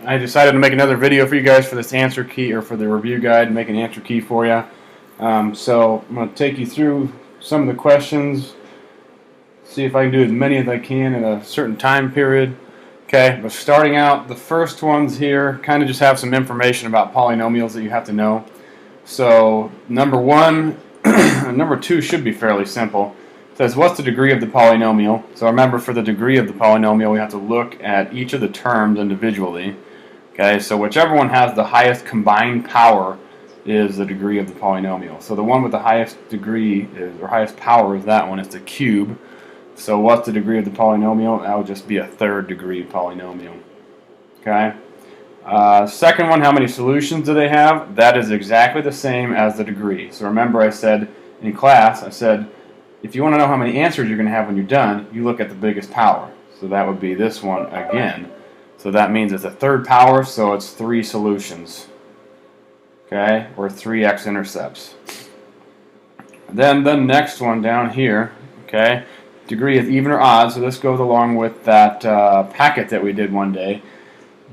I decided to make another video for you guys for this answer key, or for the review guide, make an answer key for you. So I'm going to take you through some of the questions, see if I can do as many as I can in a certain time period. Okay, but starting out, the first ones here kind of just have some information about polynomials that you have to know. So number one, number two should be fairly simple. It says, what's the degree of the polynomial? So remember, for the degree of the polynomial, we have to look at each of the terms individually. Okay, so whichever one has the highest combined power is the degree of the polynomial. So the one with the highest degree or highest power is that one. It's the cube. So what's the degree of the polynomial? That would just be a third degree polynomial. Okay. Second one, how many solutions do they have? That is exactly the same as the degree. So remember, I said in class, I said, if you want to know how many answers you're going to have when you're done, you look at the biggest power. So that would be this one again. So that means it's a third power, so it's 3 solutions. Okay, or 3 x-intercepts. Then the next one down here, okay, degree is even or odd, so this goes along with that packet that we did one day.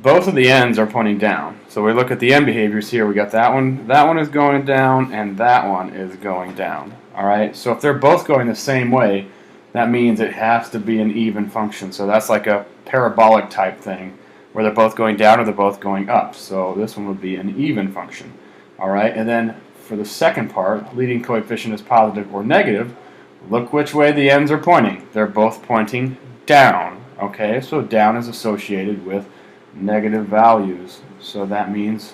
Both of the ends are pointing down. So we look at the end behaviors here. We got that one is going down, and that one is going down. Alright, so if they're both going the same way, that means it has to be an even function. So that's like a parabolic type thing, where they're both going down or they're both going up. So this one would be an even function. Alright, and then for the second part, leading coefficient is positive or negative. Look which way the ends are pointing. They're both pointing down. Okay, so down is associated with negative values. So that means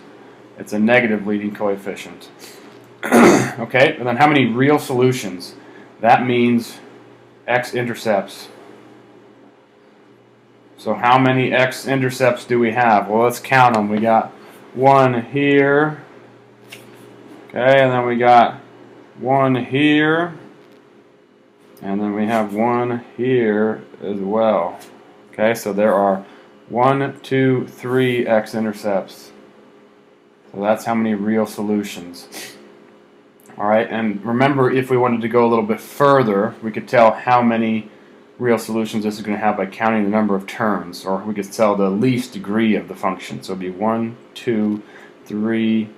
it's a negative leading coefficient. Okay, and then how many real solutions? That means x-intercepts. So how many x-intercepts do we have? Well, let's count them. We got one here. Okay, and then we got one here. And then we have one here as well. Okay, so there are 1, 2, 3 x-intercepts. So that's how many real solutions. Alright, and remember, if we wanted to go a little bit further, we could tell how many real solutions this is going to have by counting the number of terms, or we could tell the least degree of the function. So it would be 1, 2, 3,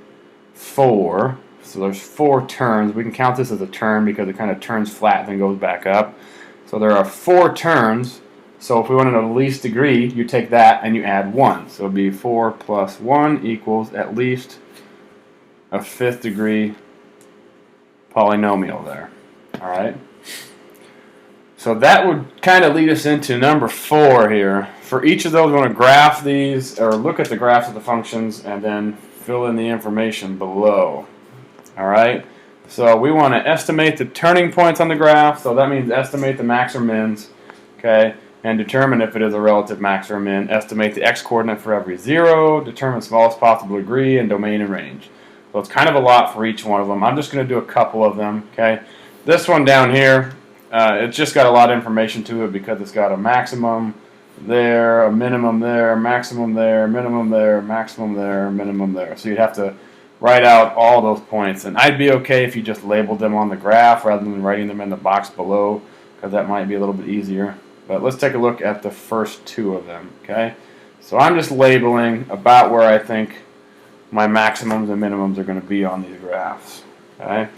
4. So there's 4 terms. We can count this as a term because it kind of turns flat and then goes back up. So there are 4 terms. So if we want to know the least degree, you take that and you add 1. So it would be 4 plus 1 equals at least a 5th degree polynomial there. Alright? So that would kind of lead us into number 4 here. For each of those, we want to graph these, or look at the graphs of the functions, and then fill in the information below. Alright? So we want to estimate the turning points on the graph, so that means estimate the max or mins. Okay? And determine if it is a relative max or min. Estimate the x-coordinate for every 0. Determine smallest possible degree and domain and range. So it's kind of a lot for each one of them. I'm just going to do a couple of them. Okay, this one down here, it's just got a lot of information to it because it's got a maximum there, a minimum there, maximum there, minimum there, maximum there, minimum there. So you'd have to write out all those points. And I'd be okay if you just labeled them on the graph rather than writing them in the box below, because that might be a little bit easier. But let's take a look at the first 2 of them. Okay, so I'm just labeling about where I think my maximums and minimums are going to be on these graphs. Okay,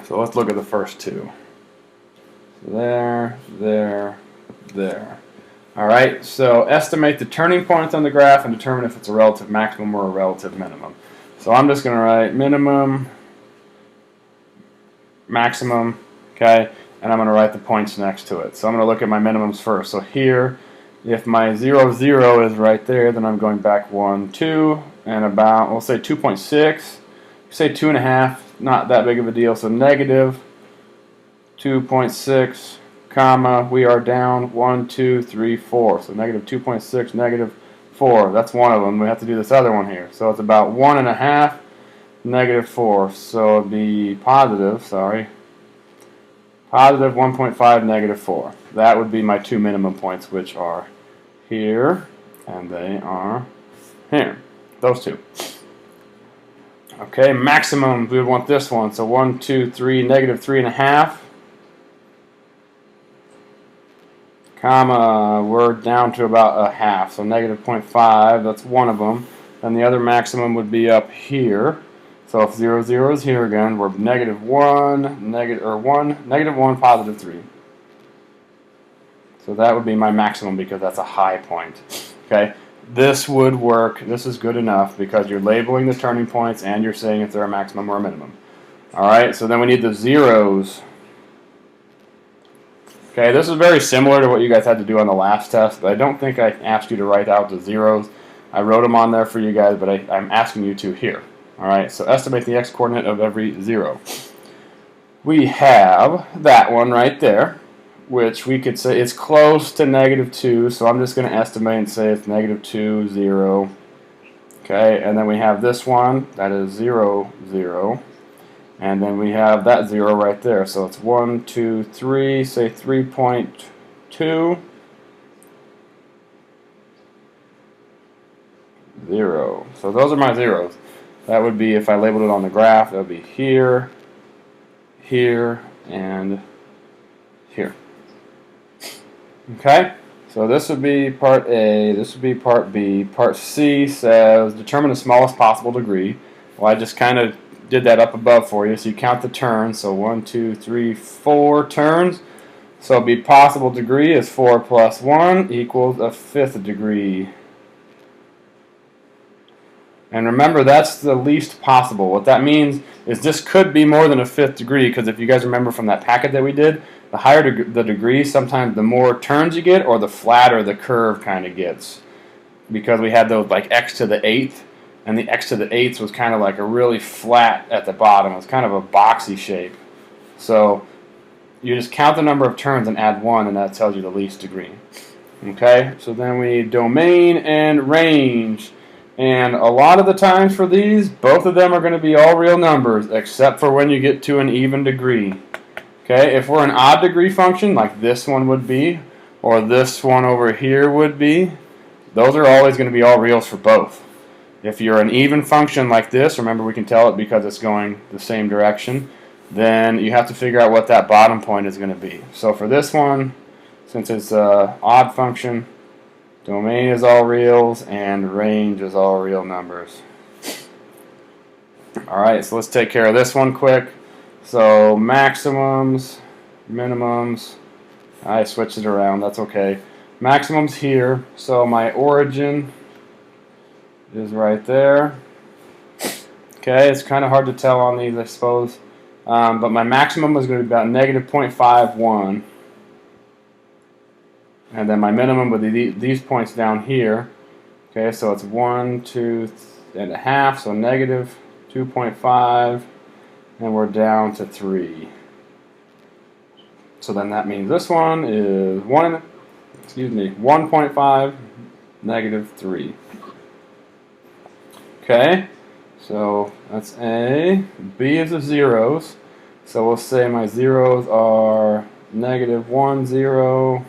so let's look at the first 2. So there, there, there. Alright, so estimate the turning points on the graph and determine if it's a relative maximum or a relative minimum. So I'm just going to write minimum, maximum, okay, and I'm going to write the points next to it. So I'm going to look at my minimums first. So here, if my 0, 0 is right there, then I'm going back 1, 2, and about, we'll say 2.6. Say 2.5, not that big of a deal. So negative 2.6, comma, we are down 1, 2, 3, 4. So negative 2.6, negative 4. That's one of them. We have to do this other one here. So it's about 1.5, negative 4. So it'd be positive, positive 1.5, negative 4. That would be my 2 minimum points, which are here, and they are here. Those 2. Okay, maximum, we would want this one. So 1, 2, 3, negative 3.5. comma, we're down to about a half, so negative 0.5, that's one of them. Then the other maximum would be up here. So if 0, 0 is here again, we're negative 1, negative 1, positive 3. So that would be my maximum because that's a high point. Okay, this would work. This is good enough because you're labeling the turning points and you're saying if they're a maximum or a minimum. Alright, so then we need the zeros. Okay, this is very similar to what you guys had to do on the last test, but I don't think I asked you to write out the zeros. I wrote them on there for you guys, but I'm asking you to here. Alright, so estimate the x-coordinate of every zero. We have that one right there, which we could say is close to negative 2, so I'm just going to estimate and say it's negative 2, 0. Okay, and then we have this one, that is 0, 0. And then we have that 0 right there, so it's 1, 2, 3, say 3.2, 0. So those are my zeros. That would be, if I labeled it on the graph, that would be here, here, and here. Okay, so this would be part A, this would be part B. Part C says determine the smallest possible degree. Well, I just kind of did that up above for you, so you count the turns. So 1, 2, 3, 4 turns. So the possible degree is 4 plus 1 equals a fifth degree. And remember, that's the least possible. What that means is this could be more than a fifth degree, because if you guys remember from that packet that we did, the higher the degree, sometimes the more turns you get, or the flatter the curve kind of gets. Because we had those like x to the 8th, and the x to the 8th was kind of like a really flat at the bottom. It was kind of a boxy shape. So you just count the number of turns and add 1, and that tells you the least degree. Okay, so then we need domain and range. And a lot of the times for these, both of them are going to be all real numbers, except for when you get to an even degree. Okay, if we're an odd degree function, like this one would be, or this one over here would be, those are always going to be all reals for both. If you're an even function like this, remember we can tell it because it's going the same direction, then you have to figure out what that bottom point is going to be. So for this one, since it's an odd function, domain is all reals and range is all real numbers. Alright, so let's take care of this one quick. So maximums, minimums, I switched it around, that's okay. Maximums here, so my origin is right there. Okay, it's kind of hard to tell on these, I suppose. But my maximum is going to be about negative 0.51. And then my minimum would be these points down here. Okay, so it's 1, 2 and a half, so negative 2.5, and we're down to 3. So then that means this one is 1.5, negative 3. Okay, so that's A. B is the zeros. So we'll say my zeros are negative 1, 0.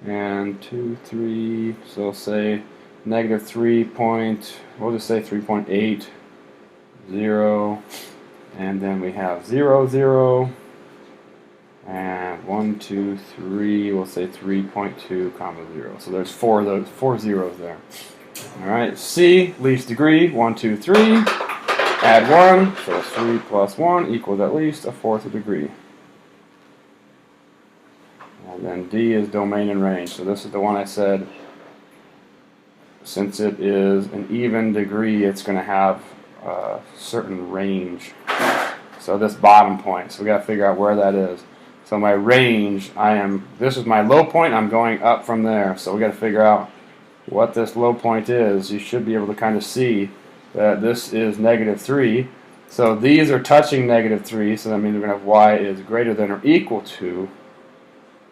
And 2, 3, so say negative 3 point, we'll just say 3.8, 0, and then we have 0, 0, and 1, 2, 3, we'll say 3.2, comma 0. So there's 4 of those, 4 zeros there. Alright, C, least degree, 1, 2, 3, add 1, so 3 plus 1 equals at least a fourth of degree. And then D is domain and range. So this is the one I said, since it is an even degree, it's going to have a certain range. So this bottom point, so we got to figure out where that is. So my range, this is my low point, I'm going up from there. So we got to figure out what this low point is. You should be able to kind of see that this is negative 3. So these are touching negative 3, so that means we're going to have y is greater than or equal to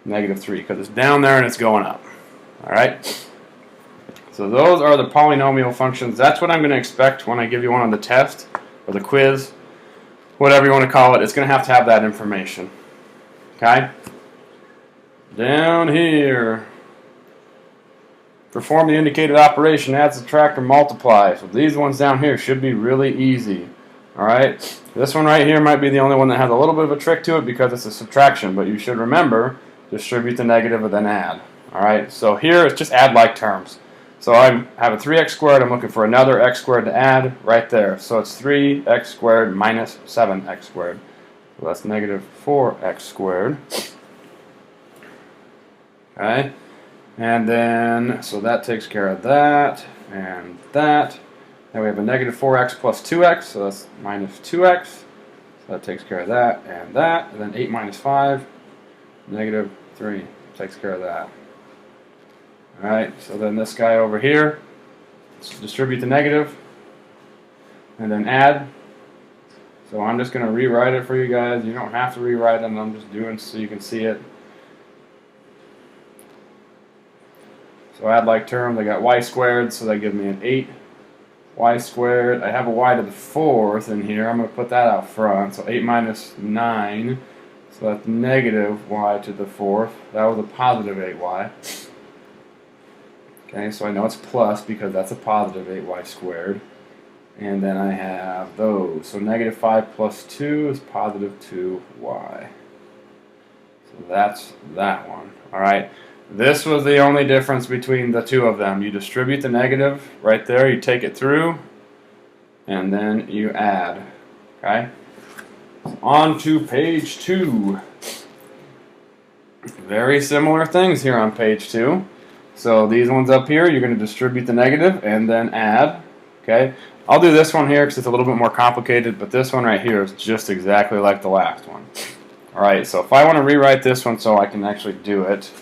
negative 3, because it's down there and it's going up. Alright? So those are the polynomial functions. That's what I'm going to expect when I give you one on the test, or the quiz, whatever you want to call it. It's going to have that information. Okay? Down here, perform the indicated operation, add, subtract, or multiply. So these ones down here should be really easy. Alright? This one right here might be the only one that has a little bit of a trick to it because it's a subtraction, but you should remember distribute the negative, and then add. Alright, so here it's just add like terms. So I have a 3x squared, I'm looking for another x squared to add right there. So it's 3x squared minus 7x squared. So that's negative 4x squared. Okay, and then, so that takes care of that, and that. Then we have a negative 4x plus 2x, so that's minus 2x. So that takes care of that, and that. And then 8 minus 5, negative 3, takes care of that. Alright, so then this guy over here, let's distribute the negative, and then add. So I'm just going to rewrite it for you guys. You don't have to rewrite it, I'm just doing so you can see it. So add like terms, I got y squared, so that gives me an 8y squared. I have a y to the 4th in here, I'm going to put that out front. So 8 minus 9, so that's negative y to the 4th. That was a positive 8y. Okay, so I know it's plus because that's a positive 8y squared. And then I have those. So negative 5 plus 2 is positive 2y. So that's that one. Alright, this was the only difference between the two of them. You distribute the negative right there, you take it through, and then you add. Okay? On to page 2. Very similar things here on page 2. So these ones up here, you're going to distribute the negative and then add. Okay, I'll do this one here because it's a little bit more complicated, but this one right here is just exactly like the last one. Alright, so if I want to rewrite this one so I can actually do it,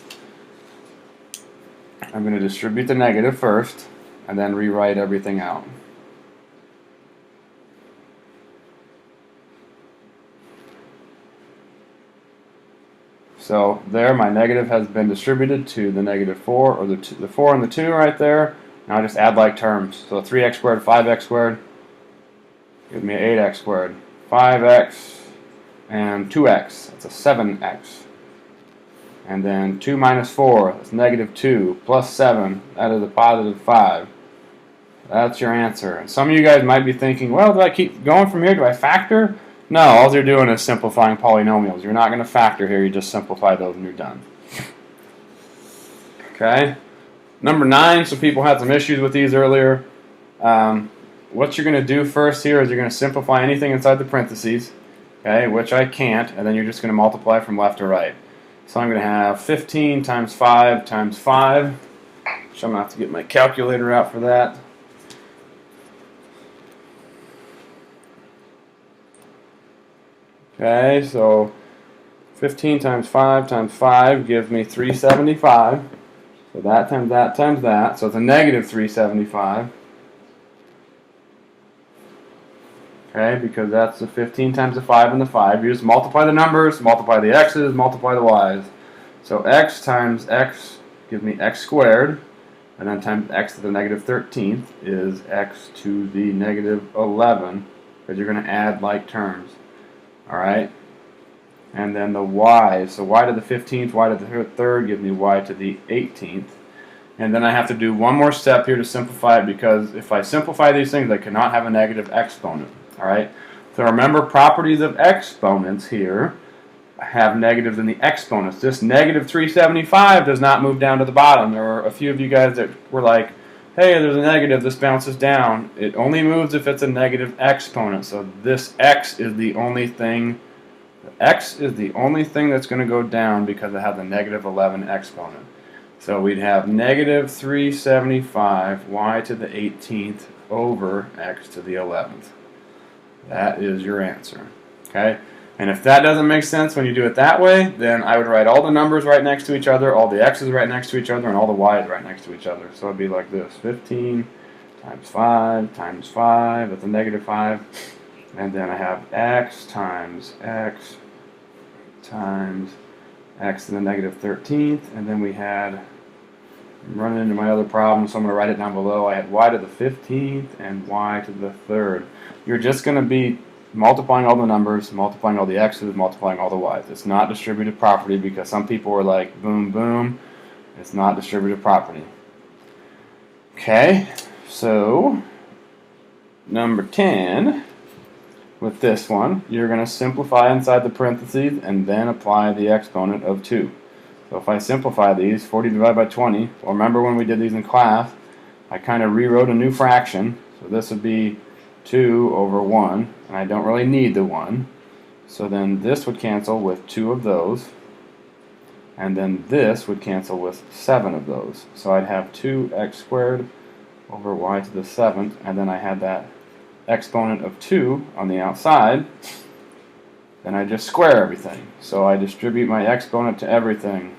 I'm going to distribute the negative first and then rewrite everything out. So there, my negative has been distributed to the negative 4, or the 4 and the 2 right there. Now I just add like terms. So 3x squared, 5x squared, gives me 8x squared. 5x and 2x, that's a 7x. And then 2 minus 4, that's negative 2, plus 7, that is a positive 5. That's your answer. And some of you guys might be thinking, well, do I keep going from here? Do I factor? No, all you're doing is simplifying polynomials. You're not going to factor here, you just simplify those and you're done. Okay? Number 9, so people had some issues with these earlier. What you're going to do first here is you're going to simplify anything inside the parentheses, okay, which I can't, and then you're just going to multiply from left to right. So I'm going to have 15 times 5 times 5, which I'm going to have to get my calculator out for that. Okay, so 15 times 5 gives me 375. So that times that times that. So it's a negative 375. Okay, because that's the 15 times the 5 and the 5. You just multiply the numbers, multiply the x's, multiply the y's. So x times x gives me x squared. And then times x to the negative 13th is x to the negative 11. Because you're going to add like terms. Alright, and then the y, so y to the 15th, y to the 3rd gives me y to the 18th. And then I have to do one more step here to simplify it, because if I simplify these things, I cannot have a negative exponent. Alright, so remember, properties of exponents here have negatives in the exponents. This negative 375 does not move down to the bottom. There were a few of you guys that were like, hey, there's a negative, this bounces down. It only moves if it's a negative exponent. So this x is the only thing, that's going to go down because it has a negative 11 exponent. So we'd have negative 375 y to the 18th over x to the 11th. That is your answer. Okay? And if that doesn't make sense when you do it that way, then I would write all the numbers right next to each other, all the x's right next to each other, and all the y's right next to each other. So it'd be like this: 15 times 5 times 5, that's a negative 5. And then I have x times x times x to the negative 13th. And then we had, I'm running into my other problem, so I'm going to write it down below. I had y to the 15th and y to the 3rd. You're just going to be multiplying all the numbers, multiplying all the x's, multiplying all the y's. It's not distributive property, because some people were like, boom, boom. It's not distributive property. Okay, so number 10, with this one, you're going to simplify inside the parentheses and then apply the exponent of 2. So if I simplify these, 40 divided by 20, well, remember when we did these in class, I kind of rewrote a new fraction. So this would be 2 over 1, and I don't really need the 1. So then this would cancel with 2 of those, and then this would cancel with 7 of those. So I'd have 2x squared over y to the 7th, and then I had that exponent of 2 on the outside. Then I just square everything. So I distribute my exponent to everything.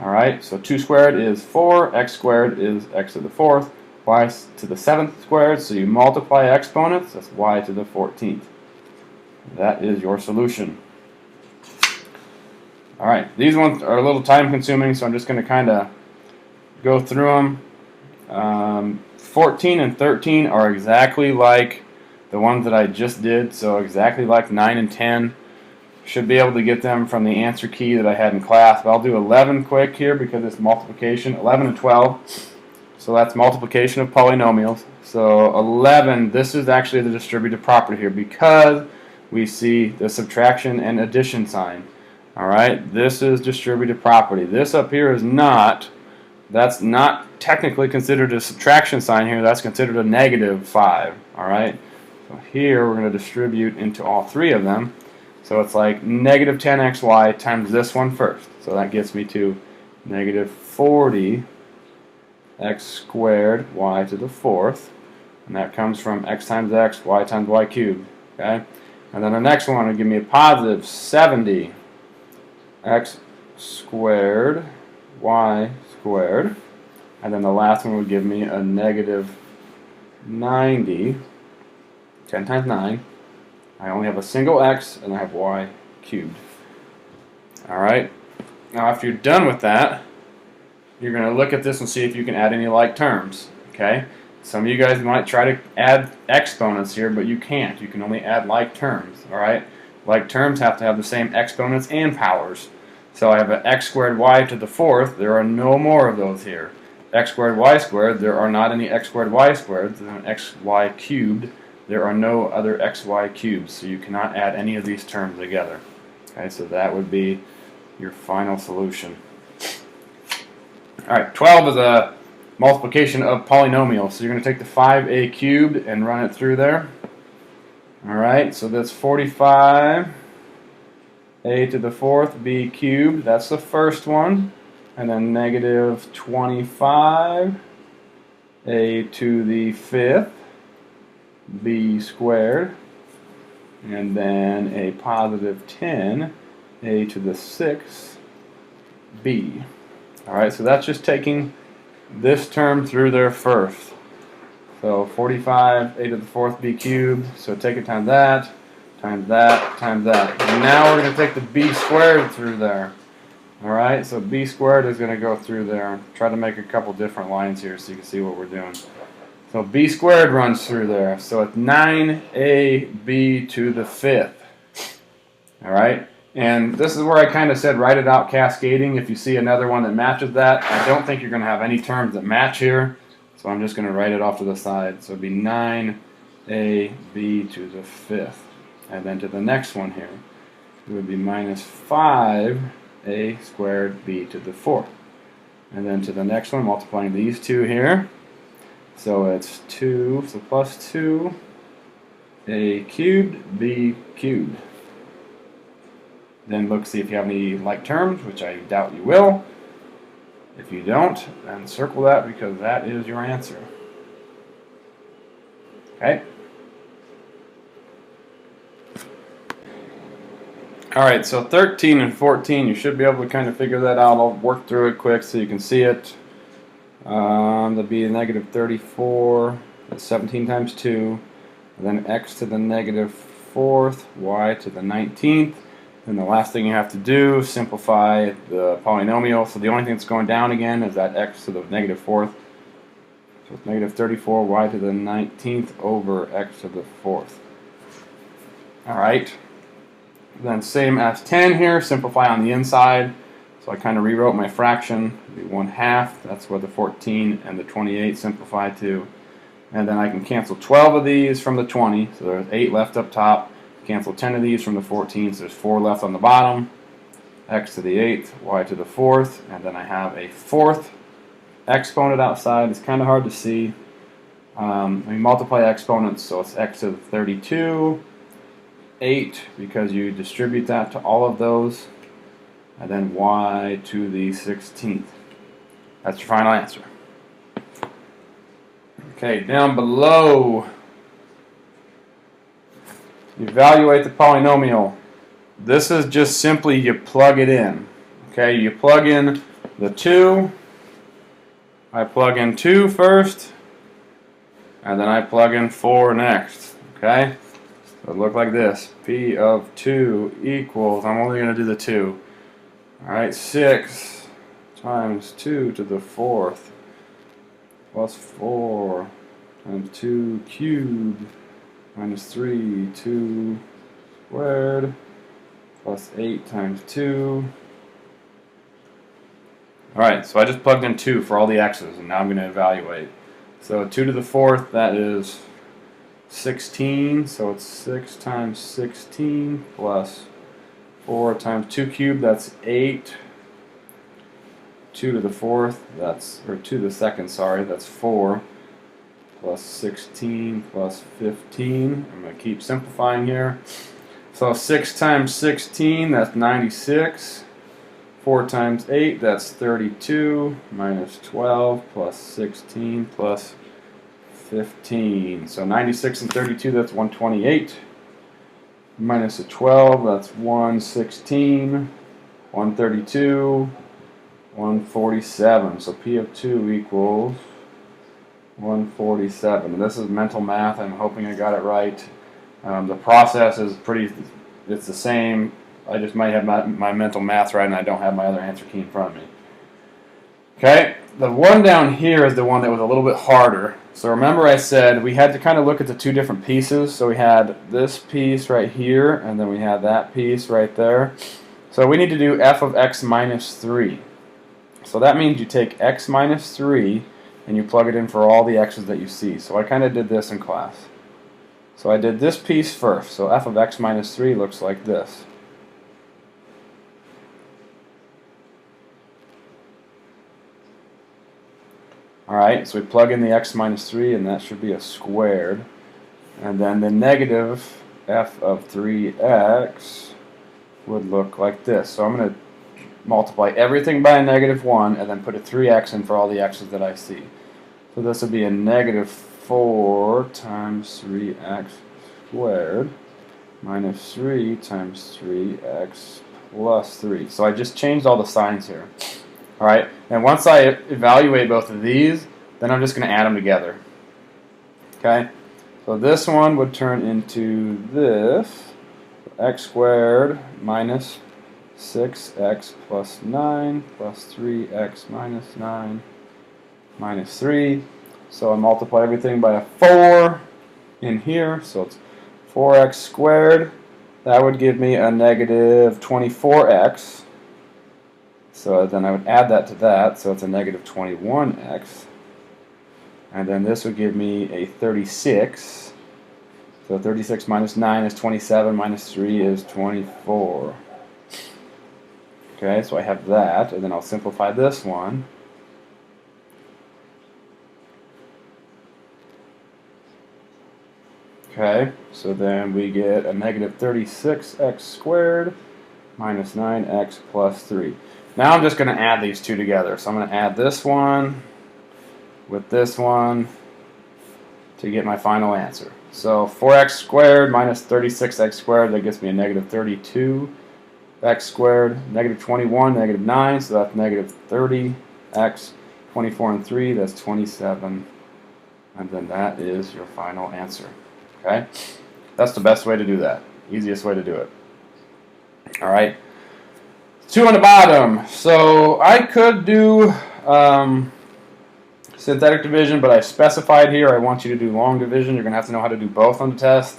Alright, so 2 squared is 4, x squared is x to the 4th, y to the 7th squared, so you multiply exponents, that's y to the 14th. That is your solution. Alright, these ones are a little time consuming, so I'm just going to kind of go through them. 14 and 13 are exactly like the ones that I just did, so exactly like 9 and 10. Should be able to get them from the answer key that I had in class, but I'll do 11 quick here because it's multiplication. 11 and 12, so that's multiplication of polynomials. So 11, this is actually the distributive property here because we see the subtraction and addition sign. Alright, this is distributive property. This up here is not, that's not technically considered a subtraction sign here, that's considered a negative 5. Alright, so here we're going to distribute into all three of them. So it's like negative 10xy times this one first. So that gets me to negative 40 x squared y to the 4th. And that comes from x times x, y times y cubed. Okay? And then the next one will give me a positive 70 x squared y squared. And then the last one would give me a negative 90, 10 times 9. I only have a single x and I have y cubed. Alright, now after you're done with that, you're going to look at this and see if you can add any like terms. Okay, some of you guys might try to add exponents here, but you can't. You can only add like terms. Alright, like terms have to have the same exponents and powers. So I have an x squared y to the 4th. There are no more of those here. X squared y squared, there are not any x squared y squared. There's an xy cubed. There are no other xy cubes, so you cannot add any of these terms together. Okay, so that would be your final solution. Alright, 12 is a multiplication of polynomials. So you're going to take the 5a cubed and run it through there. Alright, so that's 45 a to the 4th b cubed. That's the first one. And then negative 25 a to the 5th b squared, and then a positive 10 a to the 6th b. Alright, so that's just taking this term through there first. So 45 a to the 4th b cubed, so take it times that, times that, times that. And now we're going to take the b squared through there. Alright, so b squared is going to go through there. Try to make a couple different lines here so you can see what we're doing. So b squared runs through there. So it's 9ab to the 5th. Alright? And this is where I kind of said write it out cascading. If you see another one that matches that, I don't think you're going to have any terms that match here. So I'm just going to write it off to the side. So it would be 9ab to the 5th. And then to the next one here, it would be minus 5a squared b to the 4th. And then to the next one, multiplying these two here. So it's 2, so plus 2, a cubed, b cubed. Then look, see if you have any like terms, which I doubt you will. If you don't, then circle that because that is your answer. Okay? Alright, so 13 and 14, you should be able to kind of figure that out. I'll work through it quick so you can see it. That'll be a negative 34, that's 17 times 2, and then x to the negative 4th, y to the 19th. And the last thing you have to do, simplify the polynomial. So the only thing that's going down again is that x to the negative 4th. So it's negative 34, y to the 19th over x to the 4th. Alright. Then same as 10 here, simplify on the inside. So I kind of rewrote my fraction, it'd be 1/2, that's what the 14 and the 28 simplify to. And then I can cancel 12 of these from the 20, so there's 8 left up top. Cancel 10 of these from the 14, so there's 4 left on the bottom. x to the 8th, y to the 4th, and then I have a 4th exponent outside. It's kind of hard to see. We multiply exponents, so it's x to the 32, 8, because you distribute that to all of those, and then y to the 16th. That's your final answer. Okay, down below, evaluate the polynomial. This is just simply you plug it in. Okay, you plug in the 2. I plug in 2 first, and then I plug in 4 next. Okay, so it look like this. P of 2 equals, I'm only going to do the 2. Alright, 6 times 2 to the 4th plus 4 times 2 cubed minus 3, 2 squared plus 8 times 2. Alright, so I just plugged in 2 for all the x's, and now I'm going to evaluate. So 2 to the 4th, that is 16, so it's 6 times 16 plus 4 times 2 cubed, that's 8. 2 to the 4th, that's, or 2 to the 2nd, sorry, that's 4. Plus 16 plus 15. I'm going to keep simplifying here. So 6 times 16, that's 96. 4 times 8, that's 32. Minus 12 plus 16 plus 15. So 96 and 32, that's 128. Minus a 12, that's 116. 132. 147. So P of 2 equals 147. And this is mental math. I'm hoping I got it right. The process is it's the same. I just might have my mental math right and I don't have my other answer key in front of me. Okay, the one down here is the one that was a little bit harder. So remember I said we had to kind of look at the two different pieces. So we had this piece right here and then we had that piece right there. So we need to do f of x minus 3. So that means you take x minus 3 and you plug it in for all the x's that you see. So I kind of did this in class. So I did this piece first. So f of x minus 3 looks like this. Alright, so we plug in the x minus 3 and that should be a squared. And then the negative f of 3x would look like this. So I'm going to multiply everything by a negative 1 and then put a 3x in for all the x's that I see. So this would be a negative 4 times 3x squared minus 3 times 3x plus 3. So I just changed all the signs here. Alright, and once I evaluate both of these, then I'm just going to add them together. Okay, so this one would turn into this, x squared minus 6x plus 9 plus 3x minus 9 minus 3. So I multiply everything by a 4 in here, so it's 4x squared. That would give me a negative 24x. So then I would add that to that, so it's a negative 21x. And then this would give me a 36. So 36 minus 9 is 27, minus 3 is 24. Okay, so I have that, and then I'll simplify this one. Okay, so then we get a negative 36x squared minus 9x plus 3. Now I'm just going to add these two together. So I'm going to add this one with this one to get my final answer. So 4x squared minus 36x squared, that gives me a negative 32x squared, negative 21, negative 9, so that's negative 30x, 24 and 3, that's 27, and then that is your final answer. Okay? That's the best way to do that. Easiest way to do it. Alright. 2 on the bottom. So I could do synthetic division, but I specified here I want you to do long division. You're going to have to know how to do both on the test.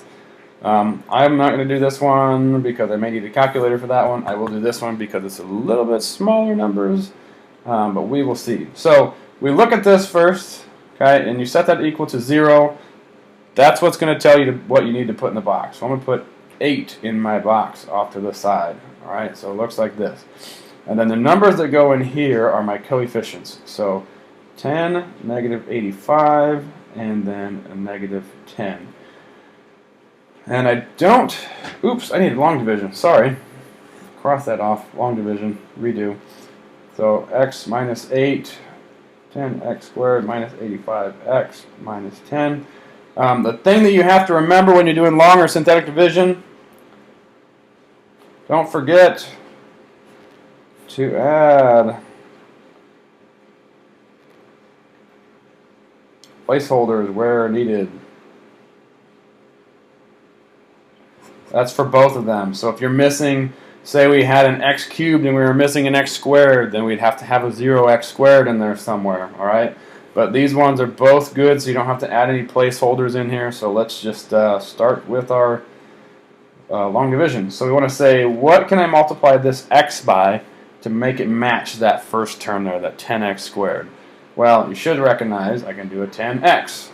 I'm not going to do this one because I may need a calculator for that one. I will do this one because it's a little bit smaller numbers, but we will see. So we look at this first, okay, and you set that equal to 0. That's what's going to tell you what you need to put in the box. So I'm going to put 8 in my box off to the side. Alright, so it looks like this. And then the numbers that go in here are my coefficients. So 10, negative 85, and then a negative 10. And I don't, oops, I need long division, sorry. Cross that off, long division, redo. So x minus 8, 10x squared minus 85x minus 10. The thing that you have to remember when you're doing long or synthetic division, don't forget to add placeholders where needed. That's for both of them. So if you're missing, say we had an x cubed and we were missing an x squared, then we'd have to have a 0x squared in there somewhere, alright? But these ones are both good, so you don't have to add any placeholders in here. So let's just start with our long division. So we want to say, what can I multiply this x by to make it match that first term there, that 10x squared? Well, you should recognize I can do a 10x.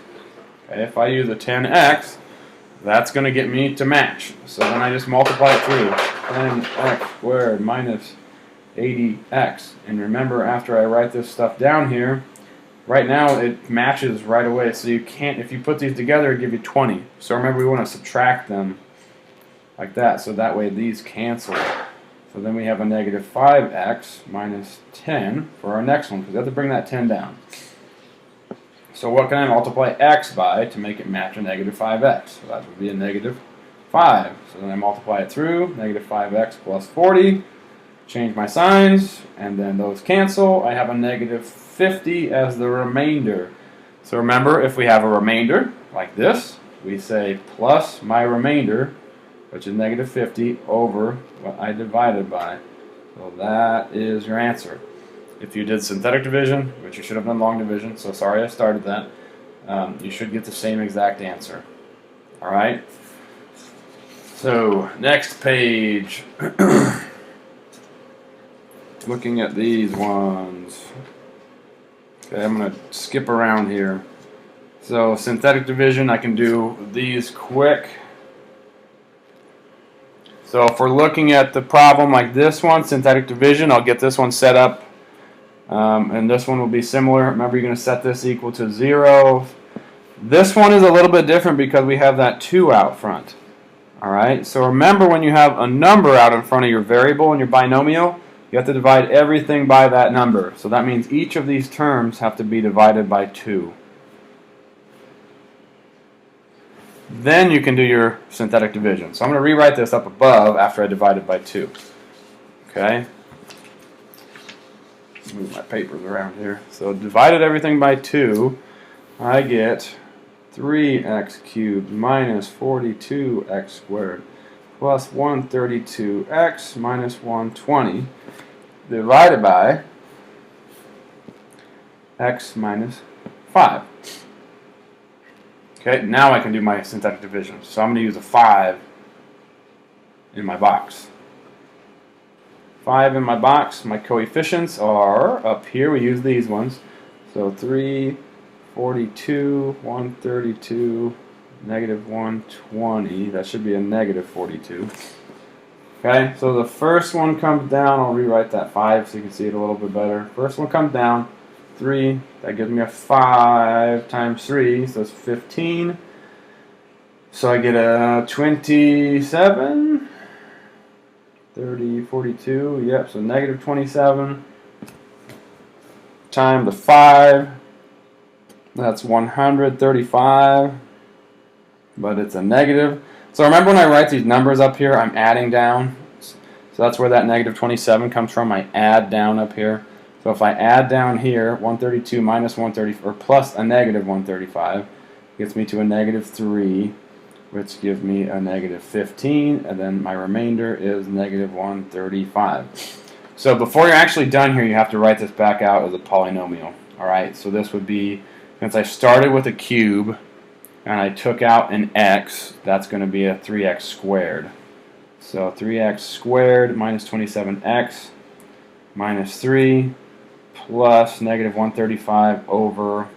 Okay, if I use a 10x, that's going to get me to match. So then I just multiply it through. 10x squared minus 80x. And remember, after I write this stuff down here, right now it matches right away. So you can't, if you put these together, it'll give you 20. So remember, we want to subtract them like that. So that way these cancel. So then we have a negative 5x minus 10 for our next one, because we have to bring that 10 down. So what can I multiply x by to make it match a negative 5x? So that would be a negative 5. So then I multiply it through, negative 5x plus 40. Change my signs, and then those cancel. I have a negative 50 as the remainder. So remember, if we have a remainder, like this, we say plus my remainder, which is negative 50, over what I divided by. So that is your answer. If you did synthetic division, which you should have done long division, so sorry I started that, you should get the same exact answer. Alright? So, next page. Looking at these ones. Okay, I'm going to skip around here. So, synthetic division, I can do these quick. So, if we're looking at the problem like this one, synthetic division, I'll get this one set up. And this one will be similar. Remember, you're going to set this equal to 0. This one is a little bit different because we have that 2 out front. Alright, so remember, when you have a number out in front of your variable in your binomial, you have to divide everything by that number. So that means each of these terms have to be divided by 2. Then you can do your synthetic division. So I'm going to rewrite this up above after I divide it by 2. Okay? Move my papers around here. So divided everything by 2, I get 3x cubed minus 42x squared plus 132x minus 120 divided by x minus 5. Okay, now I can do my synthetic division. So I'm going to use a 5 in my box. 5 in my box. My coefficients are up here. We use these ones. So 3, 42, 132, negative 120. That should be a negative 42. Okay, so the first one comes down. I'll rewrite that 5 so you can see it a little bit better. First one comes down. 3. That gives me a 5 times 3. So it's 15. So I get a 27. 30, 42, yep, so negative 27 times the 5, that's 135, but it's a negative. So remember, when I write these numbers up here, I'm adding down. So that's where that negative 27 comes from. I add down up here. So if I add down here, 132 minus 130, or plus a negative 135, gets me to a negative 3. Which gives me a negative 15, and then my remainder is negative 135. So before you're actually done here, you have to write this back out as a polynomial. Alright, so this would be, since I started with a cube, and I took out an x, that's going to be a 3x squared. So 3x squared minus 27x minus 3 plus negative 135 over...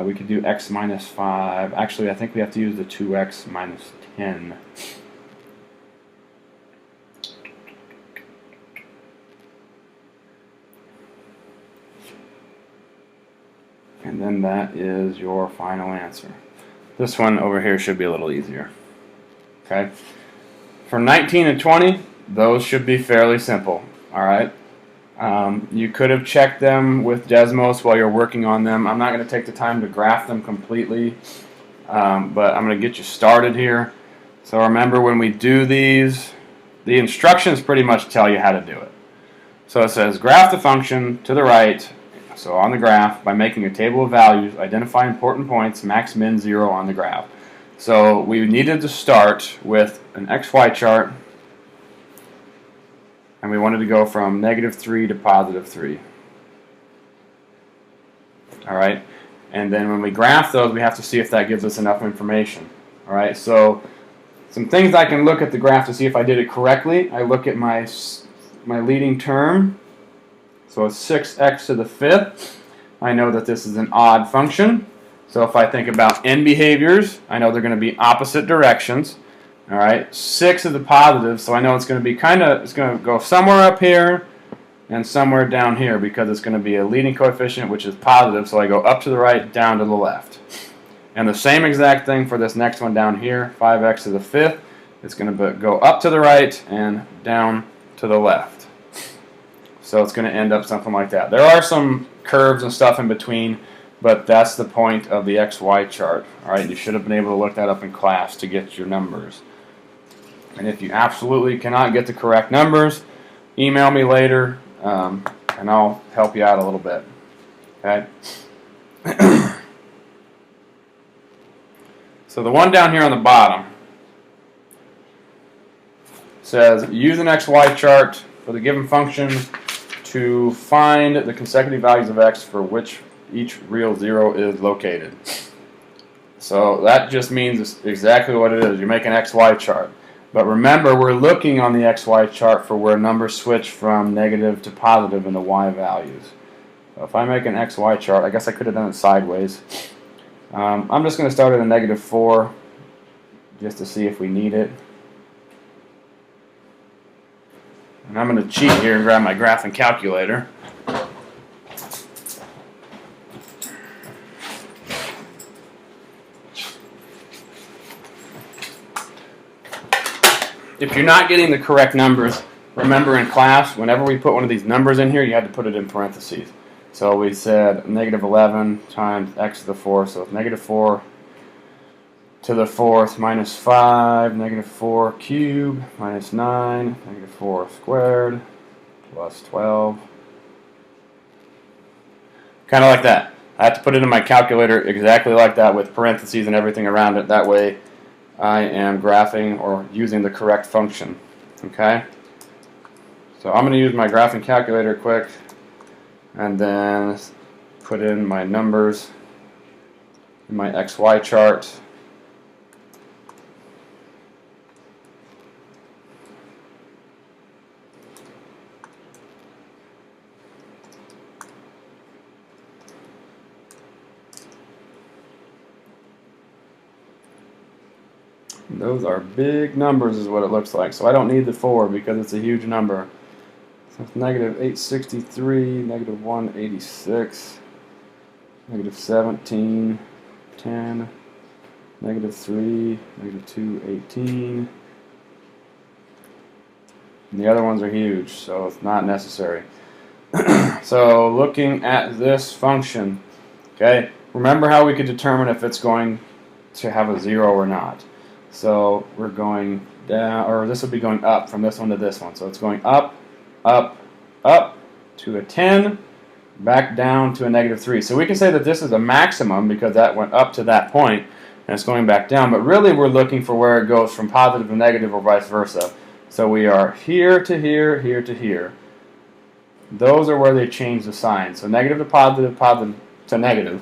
we could do x minus 5. Actually, I think we have to use the 2x minus 10. And then that is your final answer. This one over here should be a little easier. Okay. For 19 and 20, those should be fairly simple. All right. You could have checked them with Desmos while you're working on them. I'm not going to take the time to graph them completely, but I'm going to get you started here. So remember, when we do these, the instructions pretty much tell you how to do it. So it says graph the function to the right, so on the graph, by making a table of values, identify important points, max, min, 0 on the graph. So we needed to start with an XY chart, and we wanted to go from -3 to +3. All right, and then when we graph those, we have to see if that gives us enough information. All right, so some things I can look at the graph to see if I did it correctly. I look at my leading term, so it's 6x to the 5th. I know that this is an odd function. So if I think about n behaviors, I know they're going to be opposite directions. All right, 6 is the positive, so I know it's going to be it's going to go somewhere up here and somewhere down here, because it's going to be a leading coefficient, which is positive, so I go up to the right, down to the left. And the same exact thing for this next one down here, 5x to the 5th. It's going to go up to the right and down to the left. So it's going to end up something like that. There are some curves and stuff in between, but that's the point of the XY chart. All right, you should have been able to look that up in class to get your numbers. And if you absolutely cannot get the correct numbers, email me later, and I'll help you out a little bit. Okay. So the one down here on the bottom says use an XY chart for the given function to find the consecutive values of x for which each real 0 is located. So that just means exactly what it is. You make an XY chart. But remember, we're looking on the XY chart for where numbers switch from negative to positive in the y values. So if I make an XY chart, I guess I could have done it sideways. I'm just going to start at a -4 just to see if we need it. And I'm going to cheat here and grab my graphing calculator. If you're not getting the correct numbers, remember in class, whenever we put one of these numbers in here, you had to put it in parentheses. So we said -11 times x to the 4th, so it's -4 to the 4th minus 5, -4 cubed minus 9, -4 squared plus 12. Kind of like that. I have to put it in my calculator exactly like that with parentheses and everything around it. That way I am graphing or using the correct function. Okay? So I'm going to use my graphing calculator quick and then put in my numbers in my XY chart. Those are big numbers is what it looks like. So I don't need the 4 because it's a huge number. So it's -863, -186, -17, 10, -3, -2, 18. And the other ones are huge, so it's not necessary. So looking at this function, okay, remember how we could determine if it's going to have a 0 or not. So we're going down, or this would be going up from this one to this one. So it's going up, up, up to a 10, back down to a -3. So we can say that this is a maximum because that went up to that point and it's going back down. But really we're looking for where it goes from positive to negative or vice versa. So we are here to here, here to here. Those are where they change the sign. So negative to positive, positive to negative.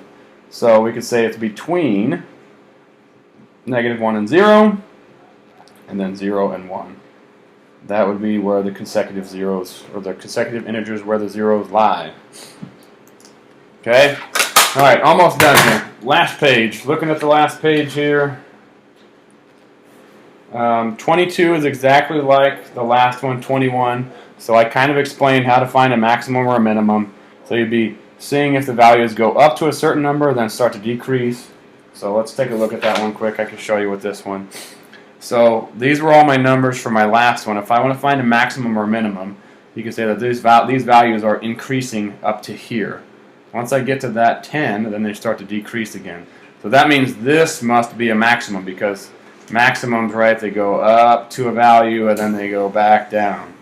So we could say it's between -1 and 0, and then 0 and 1. That would be where the consecutive zeros, or the consecutive integers where the zeros lie. Okay? Alright, almost done here. Last page. Looking at the last page here. 22 is exactly like the last one, 21. So I kind of explained how to find a maximum or a minimum. So you'd be seeing if the values go up to a certain number, then start to decrease. So let's take a look at that one quick. I can show you with this one. So these were all my numbers for my last one. If I want to find a maximum or minimum, you can say that these values are increasing up to here. Once I get to that 10, then they start to decrease again. So that means this must be a maximum, because maximums, right, they go up to a value and then they go back down.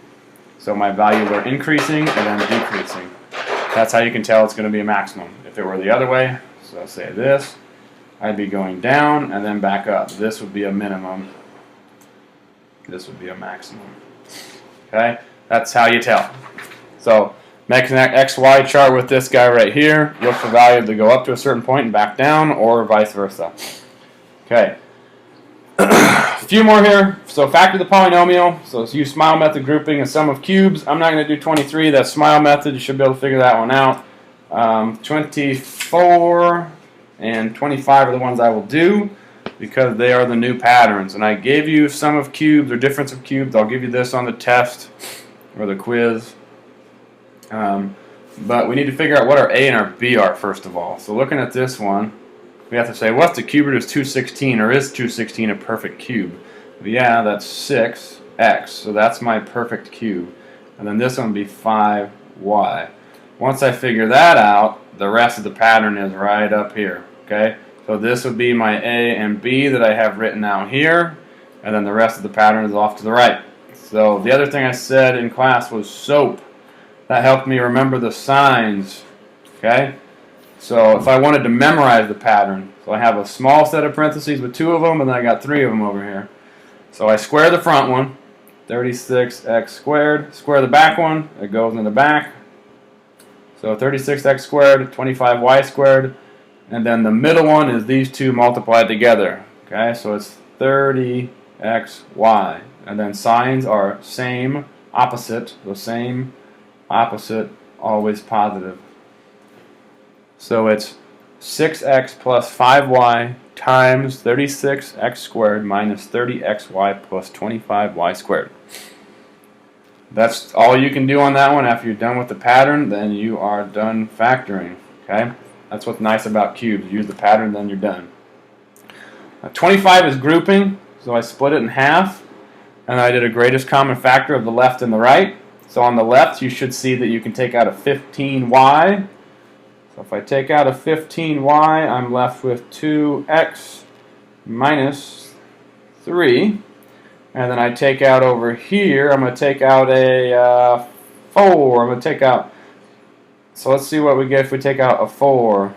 So my values are increasing and then decreasing. That's how you can tell it's going to be a maximum. If it were the other way, so say this, I'd be going down and then back up. This would be a minimum. This would be a maximum. Okay? That's how you tell. So make an XY chart with this guy right here. Look for values to go up to a certain point and back down, or vice versa. Okay. A few more here. So factor the polynomial. So let's use smile method grouping and sum of cubes. I'm not going to do 23. That's smile method. You should be able to figure that one out. 24 and 25 are the ones I will do, because they are the new patterns. And I gave you sum of cubes or difference of cubes. I'll give you this on the test or the quiz. But we need to figure out what our A and our B are first of all. So looking at this one, we have to say, what's the cube root of 216, or is 216 a perfect cube? Yeah, that's 6x, so that's my perfect cube. And then this one would be 5y. Once I figure that out, the rest of the pattern is right up here. Okay, so this would be my A and B that I have written out here, and then the rest of the pattern is off to the right. So the other thing I said in class was SOAP. That helped me remember the signs. Okay, so if I wanted to memorize the pattern, so I have a small set of parentheses with 2 of them, and then I got 3 of them over here. So I square the front one, 36x squared. Square the back one, it goes in the back. So 36x squared, 25y squared. And then the middle one is these two multiplied together. Okay, so it's 30xy. And then signs are same, opposite. So same, opposite, always positive. So it's 6x plus 5y times 36x squared minus 30xy plus 25y squared. That's all you can do on that one. After you're done with the pattern, then you are done factoring. Okay? That's what's nice about cubes. Use the pattern, then you're done. 25 is grouping, so I split it in half, and I did a greatest common factor of the left and the right. So on the left, you should see that you can take out a 15y. So if I take out a 15y, I'm left with 2x minus 3. And then I take out over here, I'm going to take out a 4. I'm going to take out, so let's see what we get if we take out a 4.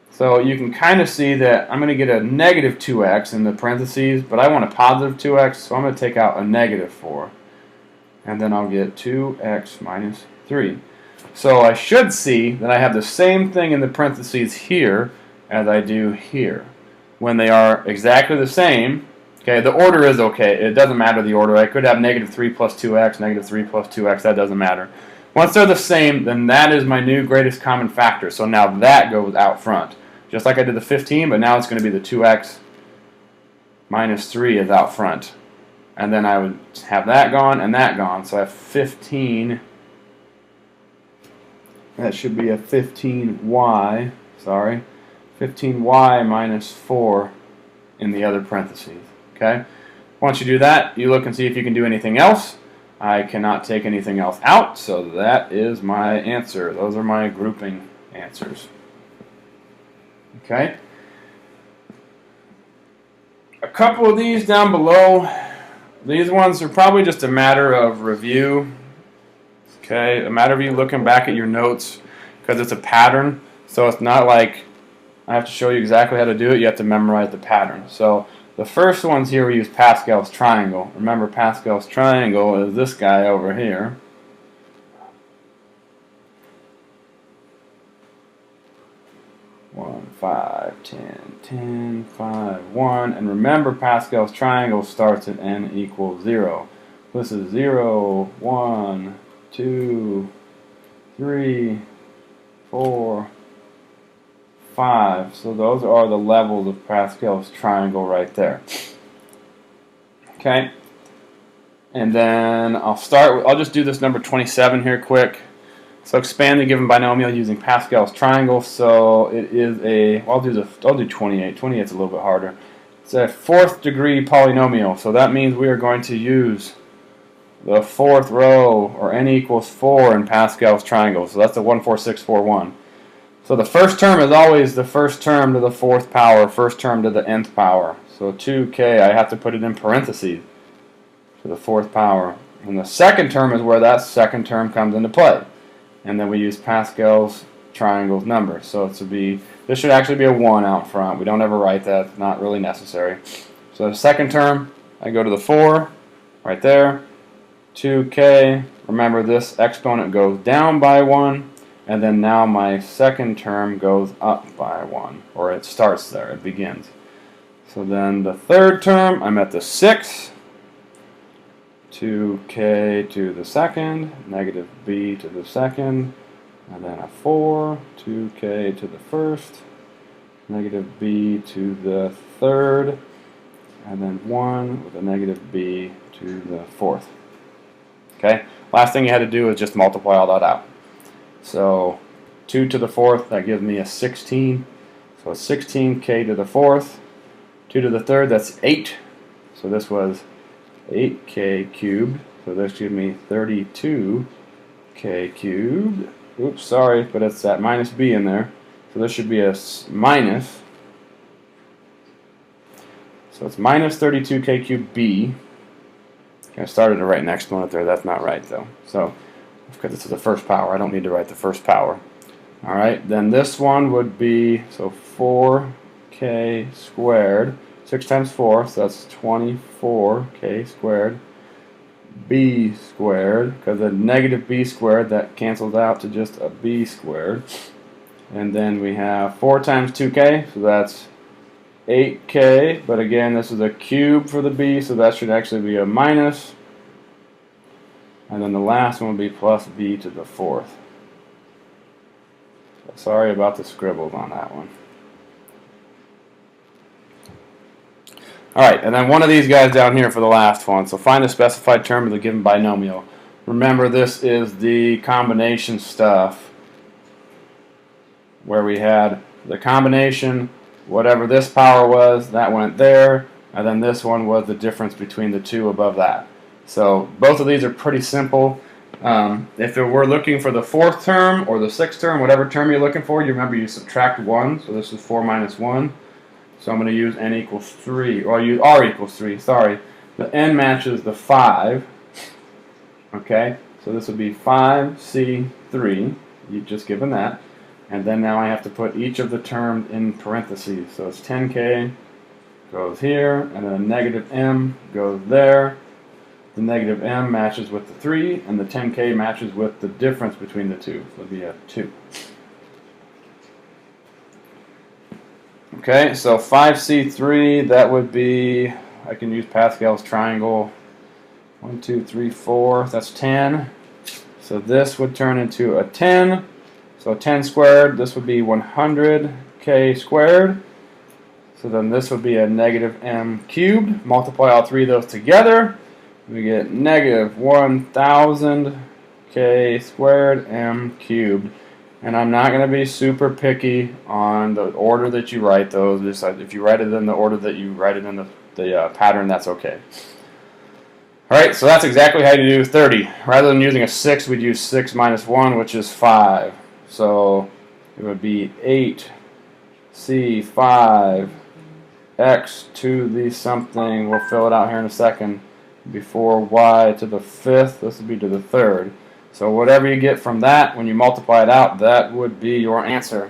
So you can kind of see that I'm going to get a negative 2x in the parentheses, but I want a positive 2x, so I'm going to take out a negative 4. And then I'll get 2x minus 3. So I should see that I have the same thing in the parentheses here as I do here. When they are exactly the same, okay, the order is okay. It doesn't matter the order. I could have negative 3 plus 2x, negative 3 plus 2x. That doesn't matter. Once they're the same, then that is my new greatest common factor. So now that goes out front. Just like I did the 15, but now it's going to be the 2x minus 3 is out front. And then I would have that gone and that gone. So I have 15. That should be a 15y, sorry, 15y minus 4 in the other parentheses, okay? Once you do that, you look and see if you can do anything else. I cannot take anything else out, so that is my answer. Those are my grouping answers, okay? A couple of these down below, these ones are probably just a matter of review. Okay, a matter of you looking back at your notes, because it's a pattern, so it's not like I have to show you exactly how to do it. You have to memorize the pattern. So the first ones here we use Pascal's triangle. Remember, Pascal's triangle is this guy over here. One, 5, 10, 10, 5, 1. And remember, Pascal's triangle starts at n equals 0. This is 0, 1, 2, 3, 4, 5. So those are the levels of Pascal's triangle right there. Okay. And then I'll just do this number 27 here quick. So expand the given binomial using Pascal's triangle. So it is a, well, I'll do 28. 28 is a little bit harder. It's a fourth degree polynomial. So that means we are going to use the fourth row, or n equals 4 in Pascal's triangle. So that's a 1, 4, 6, 4, 1. So the first term is always the first term to the fourth power, first term to the nth power. So 2k, I have to put it in parentheses to the fourth power. And the second term is where that second term comes into play. And then we use Pascal's triangle's number. So this should actually be a 1 out front. We don't ever write that. It's not really necessary. So the second term, I go to the 4 right there. 2k. Remember, this exponent goes down by 1. And then now my second term goes up by 1. Or it starts there. It begins. So then the third term, I'm at the 6. 2k to the second, negative b to the second, and then a 4, 2k to the first, negative b to the third, and then 1 with a negative b to the fourth. Okay, last thing you had to do is just multiply all that out. So 2 to the fourth, that gives me a 16. So 16k to the fourth, 2 to the third, that's 8. So this was 8k cubed, so this gives me 32k cubed. Oops, sorry, but it's that minus b in there. So this should be a minus. So it's minus 32k cubed b. I started to write an exponent there. That's not right, though. So, because this is the first power, I don't need to write the first power. All right, then this one would be, so 4k squared. 6 times 4, so that's 24k squared. B squared, because a negative b squared, that cancels out to just a b squared. And then we have 4 times 2k, so that's 8k. But again, this is a cube for the b, so that should actually be a minus. And then the last one will be plus b to the fourth. Sorry about the scribbles on that one. Alright, and then one of these guys down here for the last one. So find the specified term of the given binomial. Remember, this is the combination stuff where we had the combination, whatever this power was, that went there, and then this one was the difference between the two above that. So both of these are pretty simple. If we're looking for the fourth term or the sixth term, whatever term you're looking for, you remember you subtract 1. So this is 4 minus 1. So I'm going to use n equals 3, or I'll use r equals 3, sorry. The n matches the 5. Okay, so this would be 5c3, you've just given that. And then now I have to put each of the terms in parentheses. So it's 10k goes here, and then a negative m goes there. The negative m matches with the 3, and the 10k matches with the difference between the two. So it would be a 2. Okay, so 5c3, that would be, I can use Pascal's triangle. 1, 2, 3, 4, that's 10. So this would turn into a 10. So 10 squared, this would be 100k squared. So then this would be a negative m cubed. Multiply all three of those together. We get negative 1000k squared m cubed. And I'm not going to be super picky on the order that you write those. Just if you write it in the order that you write it in the pattern, that's okay. Alright, so that's exactly how you do 30. Rather than using a 6, we'd use 6 minus 1, which is 5. So it would be 8c5 x to the something. We'll fill it out here in a second. Before y to the 5th, this would be to the 3rd. So whatever you get from that, when you multiply it out, that would be your answer.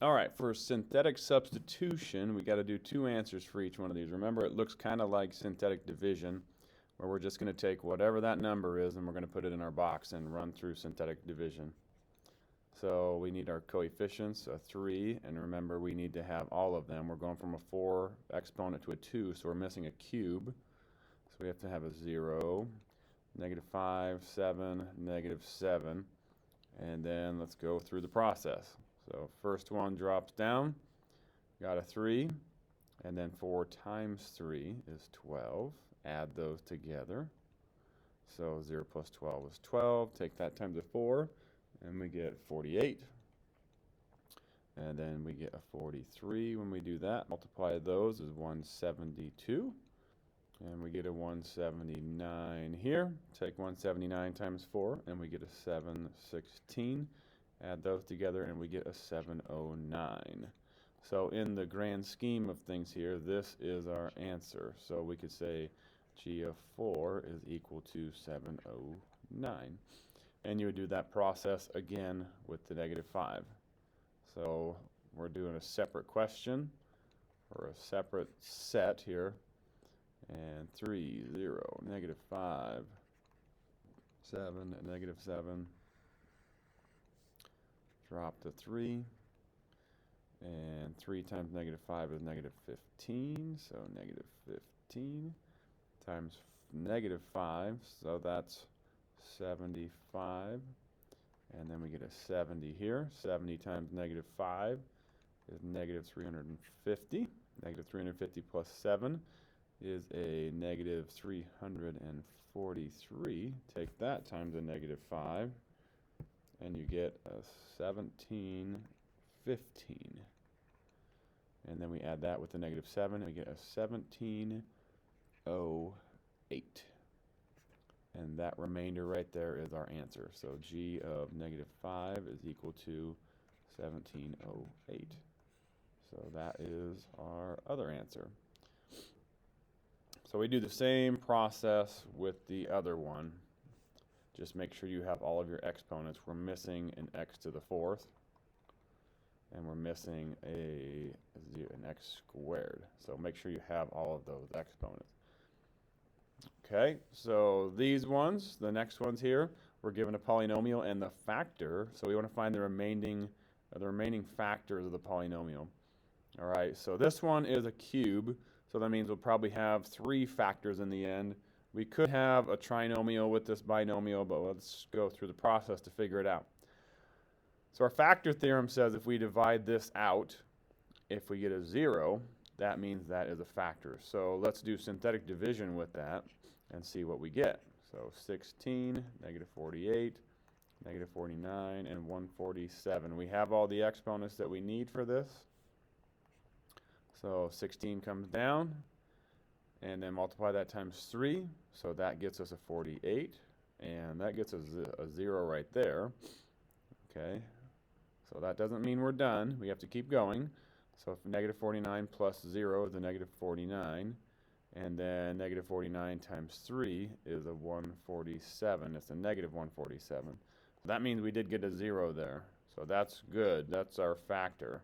All right, for synthetic substitution, we got to do 2 answers for each one of these. Remember, it looks kind of like synthetic division, where we're just going to take whatever that number is and we're going to put it in our box and run through synthetic division. So we need our coefficients, a 3, and remember we need to have all of them. We're going from a 4 exponent to a 2, so we're missing a cube. So we have to have a 0. -5, 7, -7, and then let's go through the process. So first one drops down, got a 3, and then 4 times 3 is 12. Add those together. So 0 plus 12 is 12. Take that times a 4, and we get 48. And then we get a 43 when we do that. Multiply those is 172. And we get a 179 here. Take 179 times 4, and we get a 716. Add those together, and we get a 709. So in the grand scheme of things here, this is our answer. So we could say G of 4 is equal to 709. And you would do that process again with the -5. So we're doing a separate question, or a separate set here. And 3, 0, -5, 7, -7. Drop the 3. And 3 times -5 is -15. So -15 times -5. So that's 75. And then we get a 70 here. 70 times -5 is -350. -350 plus 7 is a -343. Take that times a -5, and you get a 1715. And then we add that with the -7, and we get a 1708. And that remainder right there is our answer. So G of -5 is equal to 1708. So that is our other answer. So we do the same process with the other one. Just make sure you have all of your exponents. We're missing an x to the 4th. And we're missing an x squared. So make sure you have all of those exponents. Okay, so these ones, the next ones here, we're given a polynomial and the factor. So we want to find the remaining factors of the polynomial. All right, so this one is a cube. So that means we'll probably have 3 factors in the end. We could have a trinomial with this binomial, but let's go through the process to figure it out. So our factor theorem says if we divide this out, if we get a 0, that means that is a factor. So let's do synthetic division with that and see what we get. So 16, -48, -49, and 147. We have all the exponents that we need for this. So 16 comes down, and then multiply that times 3. So that gets us a 48, and that gets us a 0 right there. Okay, so that doesn't mean we're done. We have to keep going. So if -49 plus 0 is a -49, and then -49 times 3 is a 147. It's a -147. So that means we did get a 0 there. So that's good. That's our factor.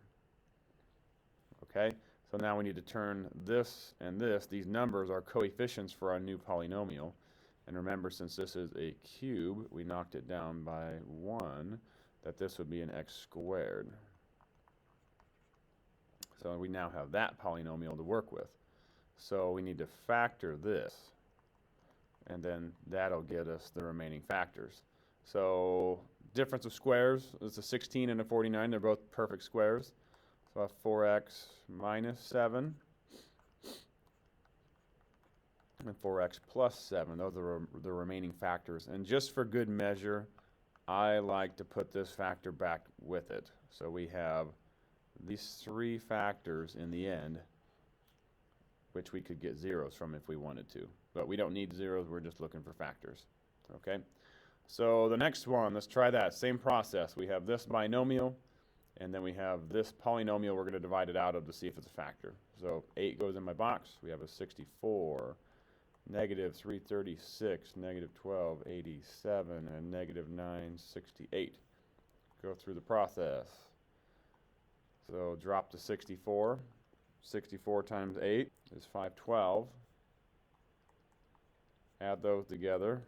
Okay, so now we need to turn this and this. These numbers are coefficients for our new polynomial. And remember, since this is a cube, we knocked it down by 1, that this would be an x squared. So we now have that polynomial to work with. So we need to factor this, and then that'll get us the remaining factors. So difference of squares is a 16 and a 49. They're both perfect squares. So I have 4x minus 7 and 4x plus 7. Those are the remaining factors. And just for good measure, I like to put this factor back with it. So we have these 3 factors in the end, which we could get zeros from if we wanted to. But we don't need zeros, we're just looking for factors. Okay? So the next one, let's try that. Same process. We have this binomial, and then we have this polynomial we're going to divide it out of to see if it's a factor. So 8 goes in my box. We have a 64, -336, -1287, and -968. Go through the process. So drop to 64. 64 times 8 is 512. Add those together.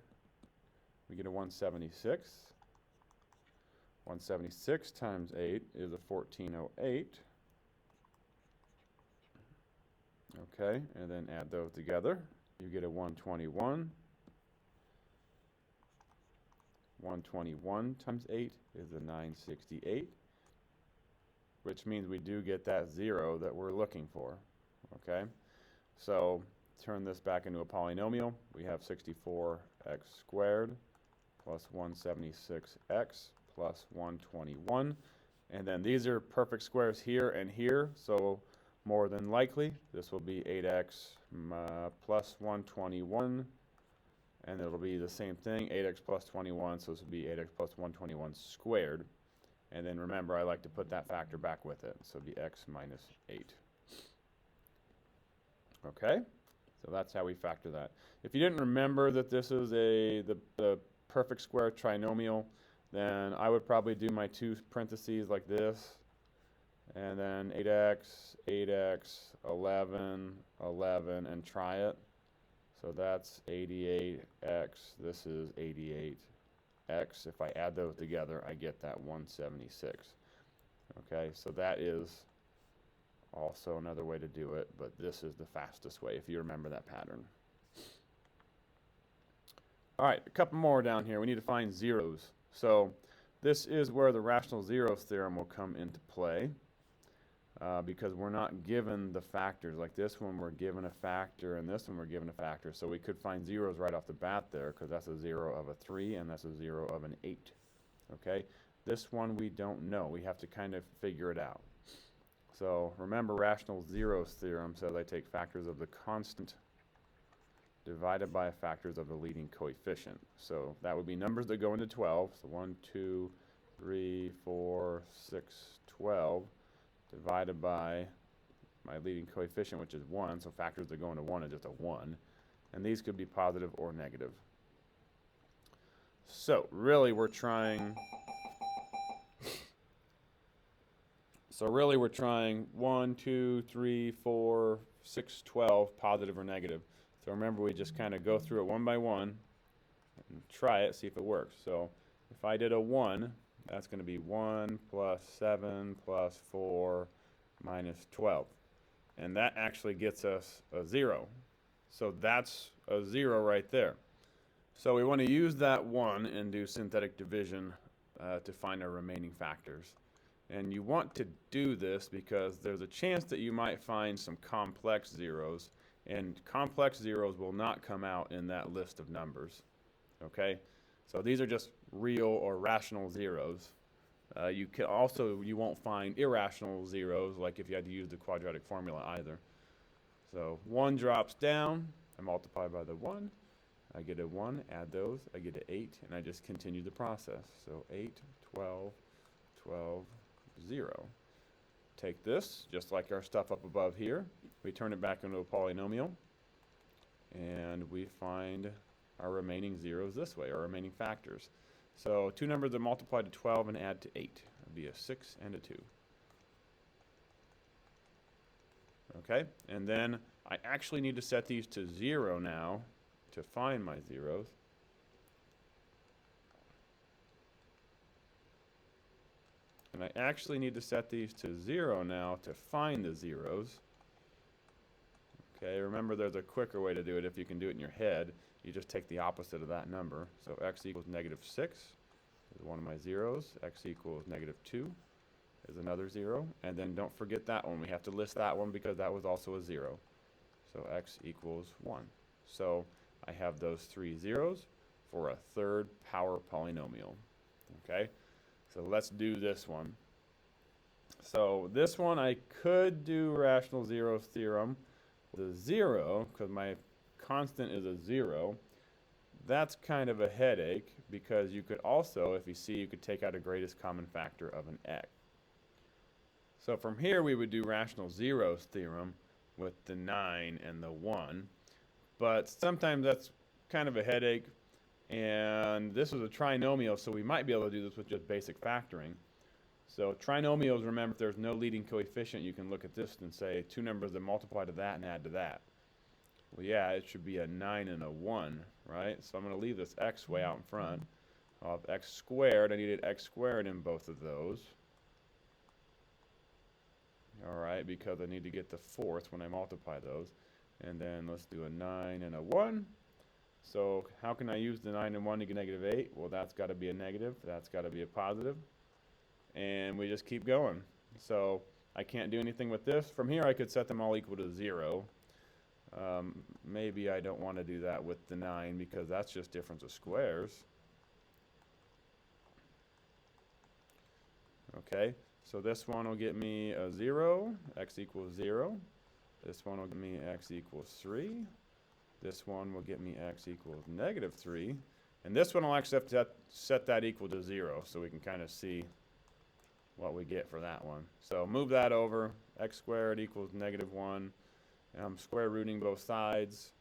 We get a 176. 176 times 8 is a 1408. Okay, and then add those together. You get a 121. 121 times 8 is a 968, which means we do get that 0 that we're looking for. Okay, so turn this back into a polynomial. We have 64x squared plus 176x plus 121. And then these are perfect squares here and here, so more than likely this will be 8x plus 121, and it'll be the same thing, 8x plus 21, so this will be 8x plus 121 squared. And then remember, I like to put that factor back with it, so it'll be x minus 8. Okay, so that's how we factor that. If you didn't remember that this is the perfect square trinomial, then I would probably do my two parentheses like this, and then 8x, 8x, 11, 11, and try it. So that's 88x, this is 88x. If I add those together, I get that 176. Okay, so that is also another way to do it, but this is the fastest way if you remember that pattern. All right, a couple more down here. We need to find zeros. So this is where the rational zeros theorem will come into play, because we're not given the factors. Like this one, we're given a factor, and this one, we're given a factor. So we could find zeros right off the bat there, because that's a 0 of a 3, and that's a 0 of an 8. Okay? This one we don't know. We have to kind of figure it out. So remember, rational zeros theorem says I take factors of the constant divided by factors of the leading coefficient. So that would be numbers that go into 12. So 1, 2, 3, 4, 6, 12. Divided by my leading coefficient, which is 1, so factors that go into 1 is just a 1. And these could be positive or negative. So really we're trying 1, 2, 3, 4, 6, 12, positive or negative. So remember, we just kind of go through it one by one and try it, see if it works. So if I did a 1, that's going to be 1 plus 7 plus 4 minus 12. And that actually gets us a 0. So that's a 0 right there. So we want to use that 1 and do synthetic division to find our remaining factors. And you want to do this because there's a chance that you might find some complex zeros, and complex zeros will not come out in that list of numbers. Okay? So these are just real or rational zeros. You won't find irrational zeros, like if you had to use the quadratic formula either. So 1 drops down, I multiply by the 1, I get a 1, add those, I get an 8, and I just continue the process. So 8, 12, 12, 0. Take this, just like our stuff up above here, we turn it back into a polynomial, and we find our remaining zeros this way, our remaining factors. So two numbers that multiply to 12 and add to 8. It would be a 6 and a 2. Okay, and then I actually need to set these to 0 now to find my zeros. And I actually need to set these to 0 now to find the zeros. Okay, remember there's a quicker way to do it if you can do it in your head. You just take the opposite of that number. So x equals negative 6 is one of my zeros. X equals negative 2 is another 0. And then don't forget that one. We have to list that one because that was also a 0. So x equals 1. So I have those 3 zeros for a third power polynomial. Okay, so let's do this one. So this one I could do rational zeros theorem. The 0, because my constant is a 0, that's kind of a headache because you could also, if you see, you could take out a greatest common factor of an x. So from here we would do rational zeros theorem with the 9 and the 1, but sometimes that's kind of a headache, and this is a trinomial, so we might be able to do this with just basic factoring. So trinomials, remember, if there's no leading coefficient, you can look at this and say two numbers that multiply to that and add to that. Well, yeah, it should be a 9 and a 1, right? So I'm going to leave this x way out in front. I'll have x squared. I needed x squared in both of those. All right, because I need to get the fourth when I multiply those. And then let's do a 9 and a 1. So how can I use the 9 and 1 to get negative 8? Well, that's got to be a negative. That's got to be a positive. And we just keep going. So I can't do anything with this. From here, I could set them all equal to 0. Maybe I don't want to do that with the 9 because that's just difference of squares. Okay, so this one will get me a 0, x equals 0. This one will get me x equals 3. This one will get me x equals negative 3. And this one will actually have to set that equal to 0 so we can kind of see what we get for that one. So move that over. X squared equals negative 1. And I'm square rooting both sides.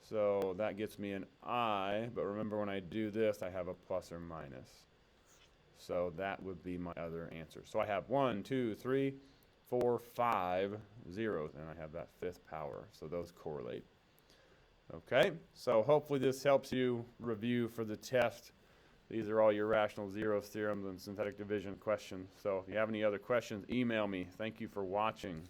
So that gets me an I. But remember, when I do this, I have a plus or minus. So that would be my other answer. So I have 1, 2, 3, 4, 5 zeros. And I have that fifth power. So those correlate. Okay, so hopefully this helps you review for the test. These are all your rational zeros theorems and synthetic division questions. So if you have any other questions, email me. Thank you for watching.